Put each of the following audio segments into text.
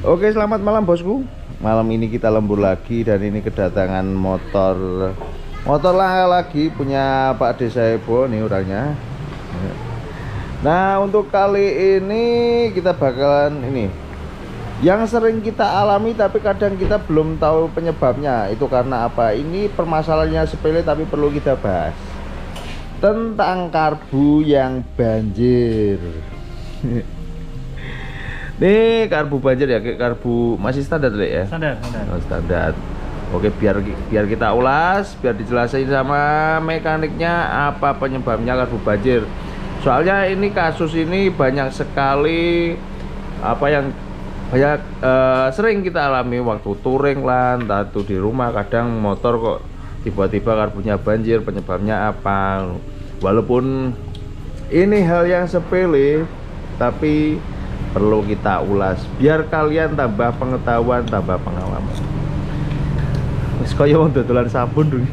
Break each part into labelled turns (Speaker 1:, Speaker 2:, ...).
Speaker 1: Oke, selamat malam bosku. Malam ini kita lembur lagi dan ini kedatangan motor lagi punya Pak Desa Ebo nih orangnya. Nah, untuk kali ini kita bakalan ini yang sering kita alami tapi kadang kita belum tahu penyebabnya. Itu karena apa? Ini permasalahannya sepele tapi perlu kita bahas. Tentang karbu yang banjir. Nih karbu banjir ya, kayak karbu masih standar ya?
Speaker 2: Standar.
Speaker 1: Oh, standar. Oke, biar kita ulas, biar dijelasin sama mekaniknya apa penyebabnya karbu banjir. Soalnya ini kasus ini banyak sekali apa yang banyak sering kita alami waktu touring lah, entah itu di rumah, kadang motor kok tiba-tiba karbunya banjir, penyebabnya apa. Walaupun ini hal yang sepele tapi perlu kita ulas biar kalian tambah pengetahuan, tambah pengalaman. Wis kaya wong dodolan sabun dulu.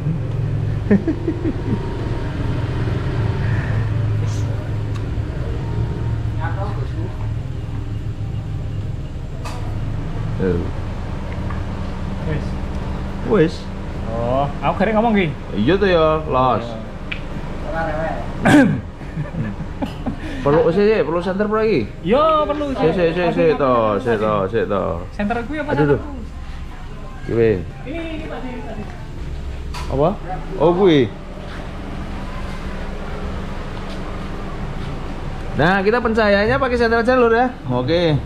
Speaker 1: Wis.
Speaker 2: Oh, aku kira ngomong ki.
Speaker 1: Iya tuh ya, los. Perlu center lagi.
Speaker 2: Yo, perlu.
Speaker 1: Sik to.
Speaker 2: Center gue apa?
Speaker 1: Aduh. Kiwe.
Speaker 2: Ini Pak.
Speaker 1: Apa? Oh, gue. Nah, kita pencahayaannya pakai senter aja lur ya. Oke.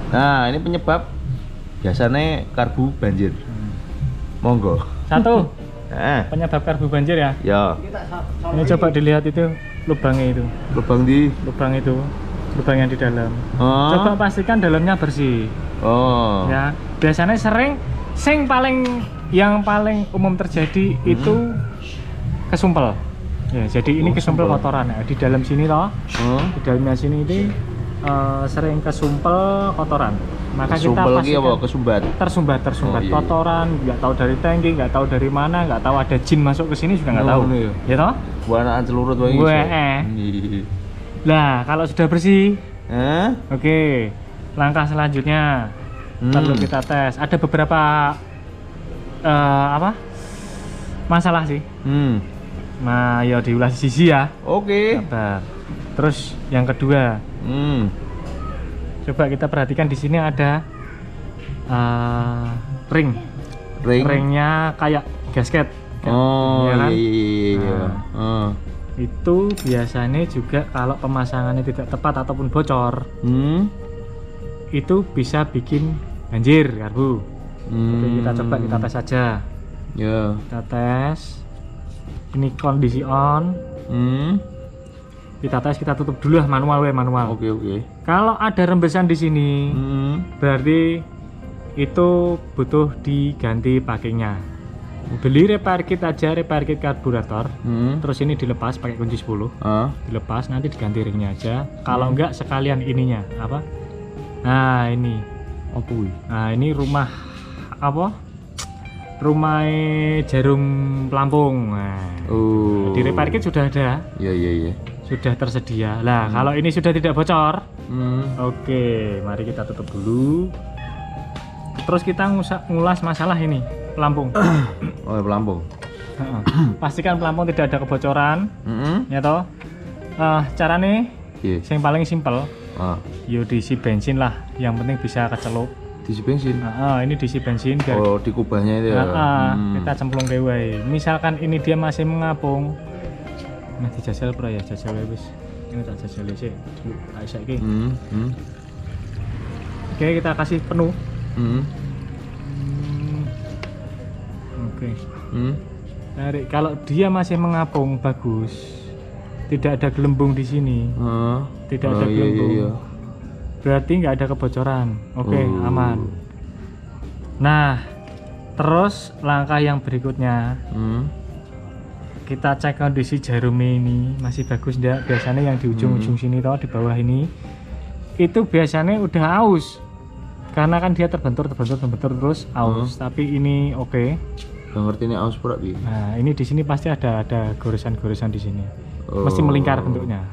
Speaker 1: Nah, ini penyebab biasanya karbu banjir. Monggo.
Speaker 2: Satu. Penyebab karbu banjir ya.
Speaker 1: Ya.
Speaker 2: Ini coba dilihat itu lubangnya itu.
Speaker 1: Lubang di
Speaker 2: Lubang itu. Lubang yang di dalam.
Speaker 1: Oh.
Speaker 2: Coba pastikan dalamnya bersih.
Speaker 1: Oh.
Speaker 2: Ya. Biasanya yang paling umum terjadi itu kesumpel. Ya, jadi ini kesumpel kotoran ya. Di dalam sini toh. Di dalamnya sini ini sering kesumpel kotoran. Maka kita pastikan tersumbat iya. Kotoran, nggak tahu dari tangki, nggak tahu dari mana, nggak tahu ada jin masuk ke sini juga nggak tahu. Ya toh?
Speaker 1: Buanaan celurut wae.
Speaker 2: Nah, kalau sudah bersih, oke. Langkah selanjutnya perlu kita tes. Ada beberapa masalah sih. Nah, ya diulas sisi ya.
Speaker 1: Oke.
Speaker 2: Terus yang kedua, coba kita perhatikan di sini ada ringnya kayak gasket.
Speaker 1: Oh
Speaker 2: ya kan?
Speaker 1: Iya.
Speaker 2: Itu biasanya juga kalau pemasangannya tidak tepat ataupun bocor, itu bisa bikin banjir karbu. Oke, kita coba kita tes aja. Kita tes. Ini kondisi on. Kita tes, kita tutup dulu lah manual.
Speaker 1: Oke.
Speaker 2: Kalau ada rembesan di sini, berarti itu butuh diganti pakainya. Beli repair kit aja, repair kit karburator. Terus ini dilepas pakai kunci 10. Dilepas, nanti diganti ringnya aja. Kalau enggak sekalian ininya apa? Nah, ini. Nah, ini rumah jarum pelampung. Nah, di repair kit sudah ada.
Speaker 1: Iya.
Speaker 2: Sudah tersedia. Lah, kalau ini sudah tidak bocor. Oke, mari kita tutup dulu. Terus kita ngulas masalah ini, pelampung.
Speaker 1: Oh, pelampung.
Speaker 2: Pastikan pelampung tidak ada kebocoran. Ya toh. Caranya yang paling simpel. Yo diisi bensin lah, yang penting bisa kecelup.
Speaker 1: Diisi bensin.
Speaker 2: Ini diisi bensin biar
Speaker 1: dikubahnya itu ya.
Speaker 2: Kita cemplung dewe. Misalkan ini dia masih mengapung. Nah, dijajal pro ya, jajal wis. Ini tak jajal sih. Kayak saiki. Oke, kita kasih penuh. Oke. Tarik. Kalau dia masih mengapung bagus. Tidak ada gelembung di sini. Tidak ada gelembung. Iya. Berarti nggak ada kebocoran. Oke, aman. Nah, terus langkah yang berikutnya. Kita cek kondisi jarum ini masih bagus enggak. Biasanya yang di ujung-ujung sini toh, di bawah ini itu biasanya udah aus karena kan dia terbentur terus aus. Tapi ini oke.
Speaker 1: Ngerti ini aus pura bi.
Speaker 2: Nah, ini di sini pasti ada goresan-goresan di sini. Mesti melingkar bentuknya.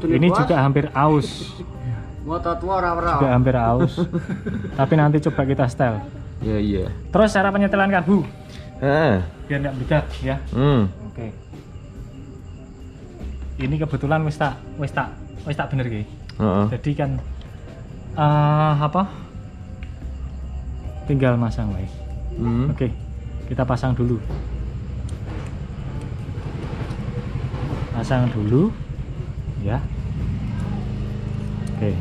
Speaker 2: Ini juga hampir aus. juga hampir aus. Tapi nanti coba kita setel.
Speaker 1: Iya.
Speaker 2: Terus cara penyetelan karbu biar nggak meledak ya. Oke. Ini kebetulan wis tak bener ki. Jadi kan tinggal masang wae. Oke, kita pasang dulu. Pasang dulu ya. Oke.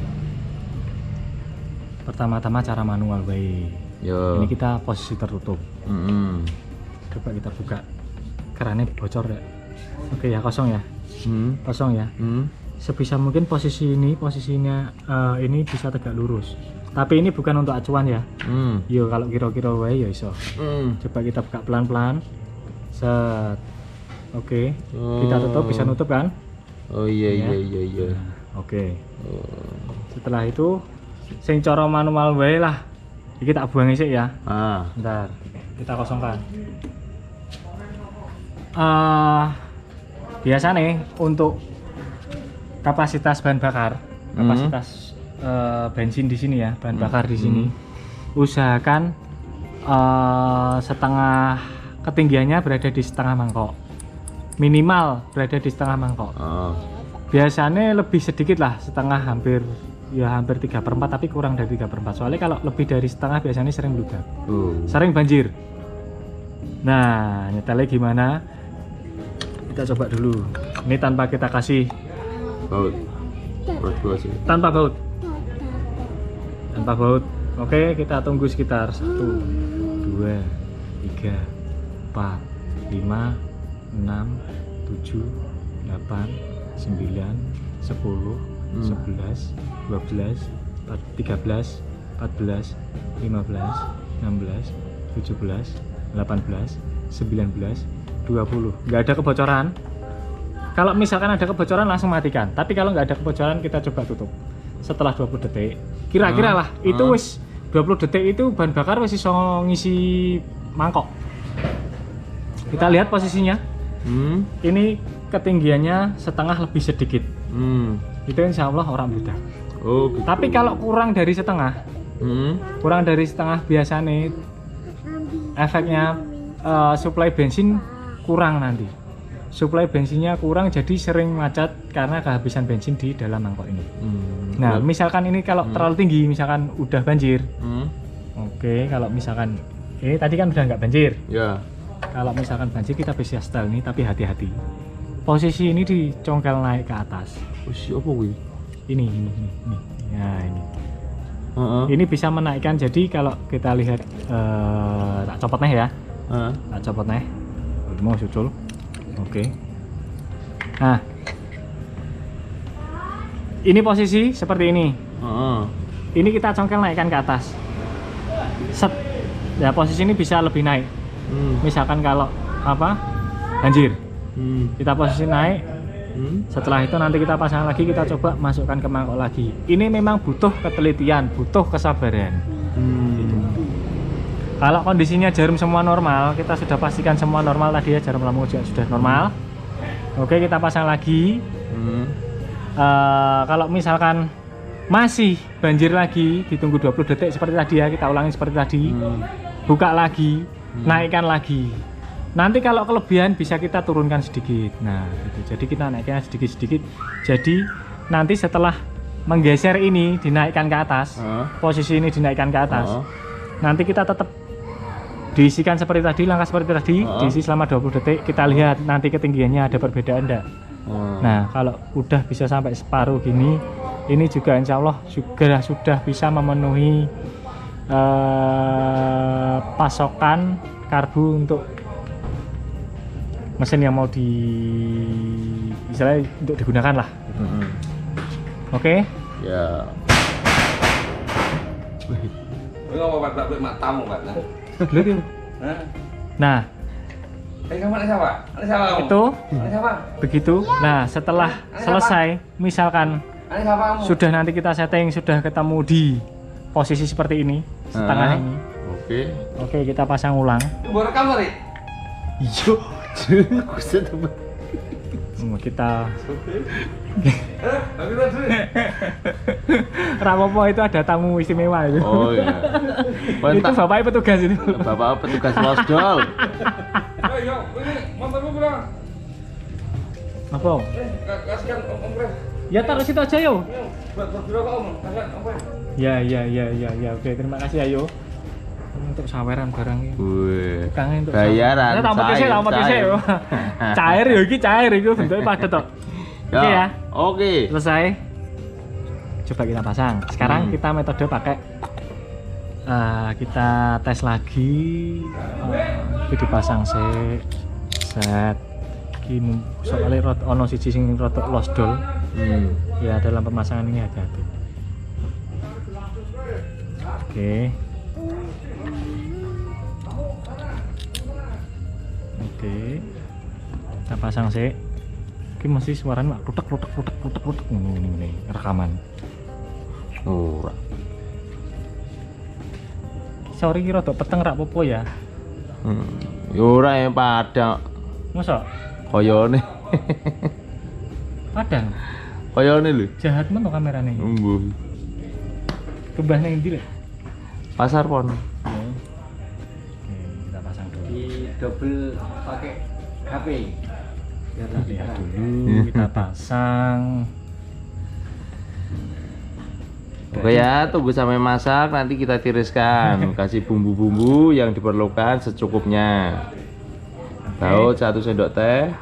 Speaker 2: Pertama-tama cara manual wae. Ini kita posisi tertutup. Coba kita buka. Kerannya bocor ya. Oke ya, kosong ya. Kosong ya. Sebisa mungkin posisinya ini bisa tegak lurus. Tapi ini bukan untuk acuan ya. Yo kalau kira-kira wae ya iso. Coba kita buka pelan-pelan. Set. Oke. Kita tutup, bisa nutup kan?
Speaker 1: Oh iya.
Speaker 2: Oke. Setelah itu sing cara manual wae lah. Iki tak buang isik ya. Bentar. Kita kosongkan. Biasa nih untuk kapasitas bahan bakar, kapasitas bensin di sini ya, bahan bakar di sini. Usahakan setengah ketinggiannya berada di setengah mangkok. Minimal berada di setengah mangkok. Biasanya lebih sedikit lah, setengah hampir 3/4, tapi kurang dari 3/4. Soalnya kalau lebih dari setengah biasanya sering meledak, sering banjir. Nah, nyetelnya gimana? Kita coba dulu. Ini tanpa kita kasih
Speaker 1: baut.
Speaker 2: Tanpa baut. Tanpa baut. Oke, kita tunggu sekitar 1, 2, 3, 4, 5, 6, 7, 8, 9, 10, 11, 12, 13, 14, 15, 16, 17, 18, 19, 20. Nggak ada kebocoran. Kalau misalkan ada kebocoran langsung matikan. Tapi kalau nggak ada kebocoran kita coba tutup. Setelah 20 detik, kira-kira lah itu wis 20 detik itu bahan bakar wis iso ngisi mangkok. Kita lihat posisinya. Ini ketinggiannya setengah lebih sedikit. Itu insya Allah orang meledak.
Speaker 1: Gitu.
Speaker 2: Tapi kalau kurang dari setengah, biasa nih efeknya suplai bensin kurang nanti. Suplai bensinnya kurang, jadi sering macet karena kehabisan bensin di dalam mangkok ini. Nah, misalkan ini kalau terlalu tinggi, misalkan udah banjir. Oke, kalau misalkan ini tadi kan udah nggak banjir.
Speaker 1: Ya.
Speaker 2: Kalau misalkan banjir kita bisa setel nih, tapi hati-hati. Posisi ini dicongkel naik ke atas.
Speaker 1: Posisi apa gue?
Speaker 2: Ini. Nah, ini. Ini bisa menaikkan. Jadi kalau kita lihat tak copot nih ya. Tak copot nih. Mau sucul. Oke. Nah, ini posisi seperti ini. Ini kita congkel naikkan ke atas. Set. Ya, posisi ini bisa lebih naik. Misalkan kalau banjir, kita posisi naik. Setelah itu nanti kita pasang lagi, kita coba masukkan ke mangkok lagi. Ini memang butuh ketelitian, butuh kesabaran. Kalau kondisinya jarum semua normal, kita sudah pastikan semua normal tadi ya, jarum lambung juga sudah normal. Oke, kita pasang lagi. Kalau misalkan masih banjir lagi, ditunggu 20 detik seperti tadi ya, kita ulangi seperti tadi. Buka lagi, naikkan lagi. Nanti kalau kelebihan bisa kita turunkan sedikit. Nah, gitu. Jadi kita naikkan sedikit-sedikit. Jadi nanti setelah menggeser ini dinaikkan ke atas, posisi ini dinaikkan ke atas. Nanti kita tetap diisikan seperti tadi, langkah seperti tadi, diisi selama 20 detik. Kita lihat nanti ketinggiannya ada perbedaan enggak. Nah, kalau udah bisa sampai separuh gini, ini juga insya Allah sudah bisa memenuhi pasokan karbu untuk mesin yang mau istilahnya untuk digunakan lah. Oke?
Speaker 1: Ya.
Speaker 2: Nah, itu begitu. Nah, setelah selesai, misalkan sudah nanti kita setting, sudah ketemu di posisi seperti ini, setengah ini. Oke, kita pasang ulang. Kita Rapopo itu ada tamu istimewa itu.
Speaker 1: Oh iya.
Speaker 2: Itu bapaknya petugas itu.
Speaker 1: Bapak petugas losdol.
Speaker 3: Ayo, ini motormu berapa?
Speaker 2: Apa?
Speaker 3: Kasihkan Om Pres.
Speaker 2: Ya taruh situ aja yo.
Speaker 3: Buat berapa Om? Kasihkan Om Pres.
Speaker 2: Ya. Oke, terima kasih ayo. Untuk saweran barang ini.
Speaker 1: Wih.
Speaker 2: Kangen untuk
Speaker 1: bayaran.
Speaker 2: Nah, tampaknya saya. Cair ya iki bentuknya padat tok. Oke ya.
Speaker 1: Oke.
Speaker 2: Selesai. Coba kita pasang. Sekarang kita metode pakai kita tes lagi. Iki dipasang set. Iki soalnya ono siji sing rodok losdol. Ya dalam pemasangan ini hati-hati. Oke. Kita pasang sih. Ini masih suaranya mak rutek ini rekaman.
Speaker 1: Oh.
Speaker 2: Sorry kira rodok peteng rak popo ya.
Speaker 1: Yo ora yang padang.
Speaker 2: Mosok?
Speaker 1: Koyone.
Speaker 2: Padang.
Speaker 1: Koyone lho.
Speaker 2: Jahat men to kamerane.
Speaker 1: Mbuh.
Speaker 2: Kembah nang ndi lho?
Speaker 1: Pasar Pon.
Speaker 2: Oke, kita pasang dulu.
Speaker 3: Di double pakai HP.
Speaker 2: Kita lihat dulu, kita pasang.
Speaker 1: Oke ya, tunggu sampai masak, nanti kita tiriskan. Kasih bumbu-bumbu yang diperlukan secukupnya. Tahu 1 sendok teh.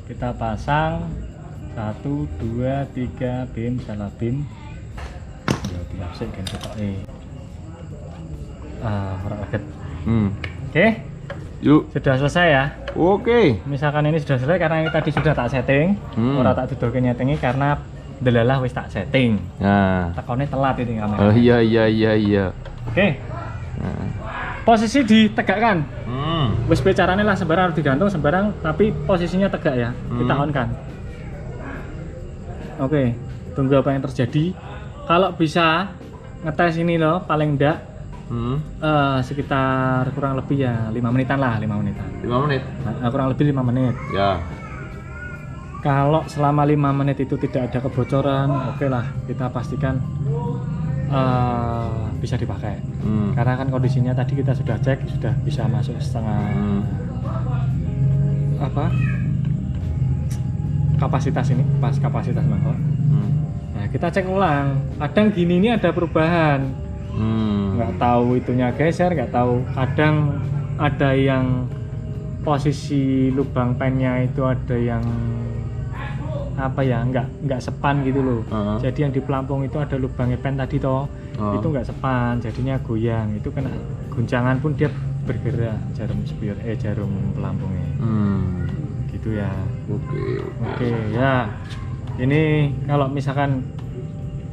Speaker 2: Kita pasang 1, 2, 3 bim salah bim. Ya biasa kan ketoke. Ora kaget. Oke.
Speaker 1: Yuk.
Speaker 2: Sudah selesai ya.
Speaker 1: Oke.
Speaker 2: Misalkan ini sudah selesai karena ini tadi sudah tak setting. Ora tak duduke nyetingi karena delalah wis tak setting.
Speaker 1: Nah.
Speaker 2: Tekone telat ini kamera.
Speaker 1: Oh iya.
Speaker 2: Oke.
Speaker 1: Nah.
Speaker 2: Posisi ditegakkan. Wis carane lah sembarang harus digantung sembarang tapi posisinya tegak ya. Kita on kan. Oke, tunggu apa yang terjadi. Kalau bisa ngetes ini loh paling enggak sekitar kurang lebih ya 5 menitan lah, 5 menitan.
Speaker 1: 5 menit.
Speaker 2: Nah, kurang lebih 5 menit.
Speaker 1: Ya.
Speaker 2: Kalau selama 5 menit itu tidak ada kebocoran, oke lah kita pastikan bisa dipakai. Karena kan kondisinya tadi kita sudah cek, sudah bisa masuk setengah kapasitas ini, pas kapasitas mangkok. Nah kita cek ulang, kadang gini ini ada perubahan, nggak tahu itunya geser, nggak tahu kadang ada yang posisi lubang pennya itu ada yang nggak sepan gitu loh. Jadi yang di pelampung itu ada lubangnya pen tadi toh, itu nggak sepan, jadinya goyang. Itu kena guncangan pun dia bergerak jarum jarum pelampungnya. Gitu ya. Oke ya. Ini kalau misalkan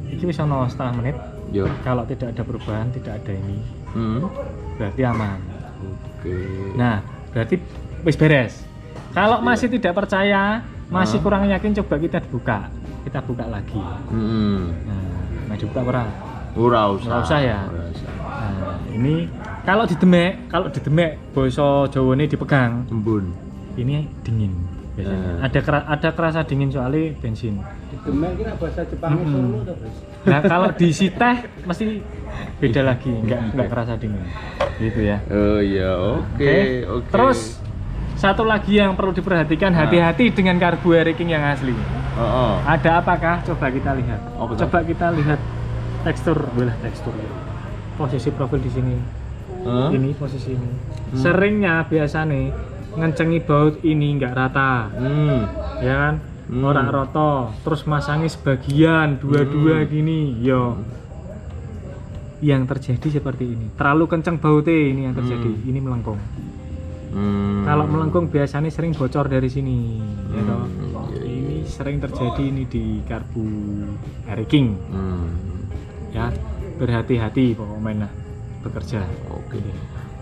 Speaker 2: ini bisa 0,5 menit.
Speaker 1: Yo.
Speaker 2: Kalau tidak ada perubahan, tidak ada ini, berarti aman.
Speaker 1: Oke.
Speaker 2: Nah, berarti wis beres. Kalau masih tidak percaya, masih kurang yakin, coba kita buka lagi. Nah, dibuka berapa?
Speaker 1: Ora
Speaker 2: usah ya. Nah, ini kalau didemek basa Jawane dipegang.
Speaker 1: Embun.
Speaker 2: Ini dingin biasanya. Ada kerasa dingin soalnya bensin.
Speaker 3: Didemek kira bahasa Jepang Solo to, Bos.
Speaker 2: Nah, kalau diisi teh mesti beda lagi, enggak kerasa dingin. Gitu ya.
Speaker 1: Oh iya, oke.
Speaker 2: Terus satu lagi yang perlu diperhatikan, hati-hati dengan carbureting yang asli. Ada apakah? Coba kita lihat. Coba kita lihat tekstur ya. Posisi profil di sini. Ini posisi ini. Seringnya biasanya ngencengi baut ini nggak rata. Ya kan? Orang roto, terus masangi sebagian dua-dua gini. Yo. Yang terjadi seperti ini. Terlalu kenceng bautnya ini yang terjadi. Ini melengkung. Kalau melengkung biasanya sering bocor dari sini, ya toh. Ini sering terjadi ini di carbureting. Ya, berhati-hati pokoknya bekerja.
Speaker 1: Oke.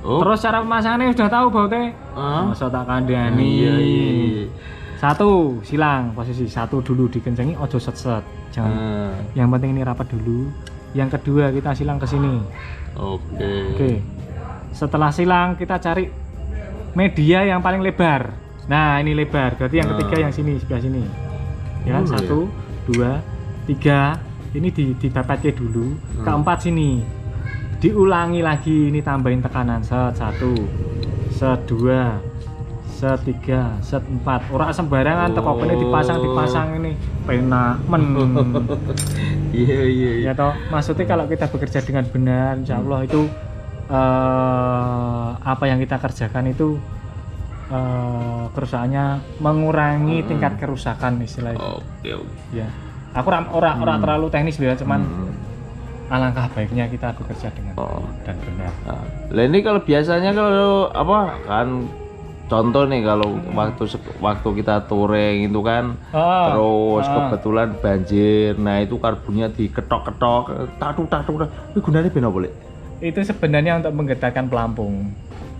Speaker 2: Terus cara pemasangannya sudah tahu bautnya? Masa tak kandhani.
Speaker 1: Iya.
Speaker 2: Satu, silang posisi satu dulu dikencengi, ojo set-set. Jangan. Yang penting ini rapat dulu. Yang kedua kita silang ke sini.
Speaker 1: Oke.
Speaker 2: Setelah silang kita cari media yang paling lebar. Nah, ini lebar. Berarti yang ketiga yang sini, sebelah sini. Ya kan? 1, 2, 3. Ini dibapatnya dulu. Keempat sini. Diulangi lagi, ini tambahin tekanan. Set 1, set 2, set 3, set 4. Ora sembarangan teko kene dipasang ini. Penak men.
Speaker 1: Iya.
Speaker 2: Ya toh, maksudnya kalau kita bekerja dengan benar, insya Allah itu apa yang kita kerjakan itu kerusakannya mengurangi tingkat kerusakan istilahnya.
Speaker 1: Oke.
Speaker 2: Ya, aku orang terlalu teknis ya, cuman alangkah baiknya kita bekerja dengan dan benar.
Speaker 1: Lah ini kalau biasanya kalau apa kan contoh nih kalau waktu kita touring itu kan terus kebetulan banjir, nah itu karbonnya diketok-ketok, tatuk. Ini gunanya ben apa, Lek?
Speaker 2: Itu sebenarnya untuk menggetarkan pelampung.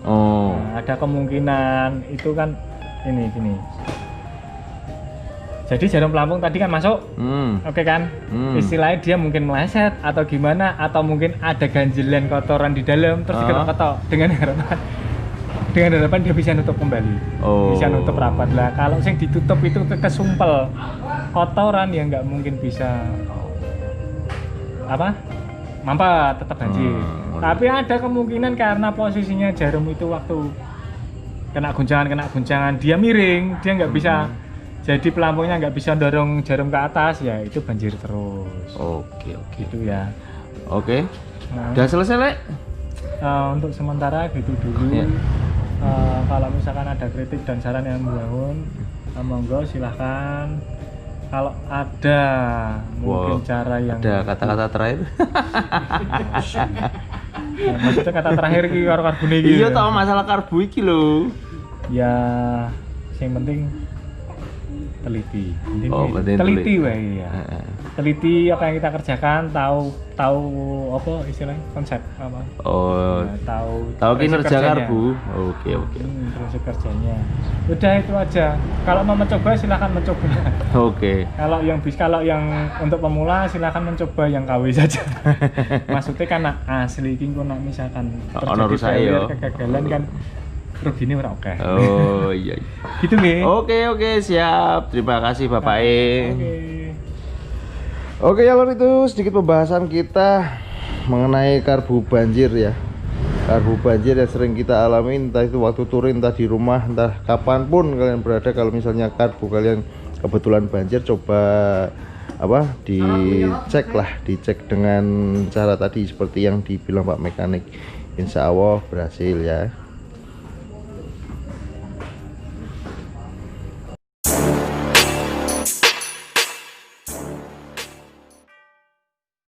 Speaker 2: Nah, ada kemungkinan itu kan ini gini. Jadi jarum pelampung tadi kan masuk, oke kan? Istilahnya dia mungkin meleset atau gimana, atau mungkin ada ganjilan kotoran di dalam terus diketok-ketok dengan harapan dia bisa nutup kembali, bisa nutup rapat lah. Kalau yang ditutup itu kesumpel kotoran ya nggak mungkin bisa mampet, tetap banjir. Tapi ada kemungkinan karena posisinya jarum itu waktu kena guncangan dia miring, dia nggak bisa. Jadi pelampungnya nggak bisa dorong jarum ke atas, ya itu banjir terus. Oke. Gitu ya.
Speaker 1: Oke. Udah selesai, Lek?
Speaker 2: Untuk sementara gitu dulu.
Speaker 1: Ya.
Speaker 2: Kalau misalkan ada kritik dan saran yang membangun, monggo silahkan. Kalau ada mungkin cara yang
Speaker 1: ada kata-kata terakhir.
Speaker 2: Ya, maksudnya kata terakhir ki karo karbon iki.
Speaker 1: Iya, tau masalah karbo iki lho.
Speaker 2: Ya, yang penting teliti.
Speaker 1: Teliti
Speaker 2: wae ya. Teliti apa yang kita kerjakan, tahu apa istilahnya konsep apa. Tahu
Speaker 1: kinerja karbu. Oke.
Speaker 2: Prinsip kerjanya. Udah itu aja. Kalau mau mencoba silahkan mencoba.
Speaker 1: Oke.
Speaker 2: Kalau yang untuk pemula silahkan mencoba yang KW saja. Maksudnya kan asli iki nek misalkan terjadi kegagalan kan ruginya ora oke.
Speaker 1: Oh iya.
Speaker 2: Gitu nggih.
Speaker 1: Oke, siap. Terima kasih Bapak E.
Speaker 2: Oke,
Speaker 1: alur itu sedikit pembahasan kita mengenai karbu banjir ya. Karbu banjir yang sering kita alami entah itu waktu touring, entah di rumah, entah kapanpun kalian berada. Kalau misalnya karbu kalian kebetulan banjir, coba dicek dengan cara tadi seperti yang dibilang Pak Mekanik. Insya Allah berhasil ya.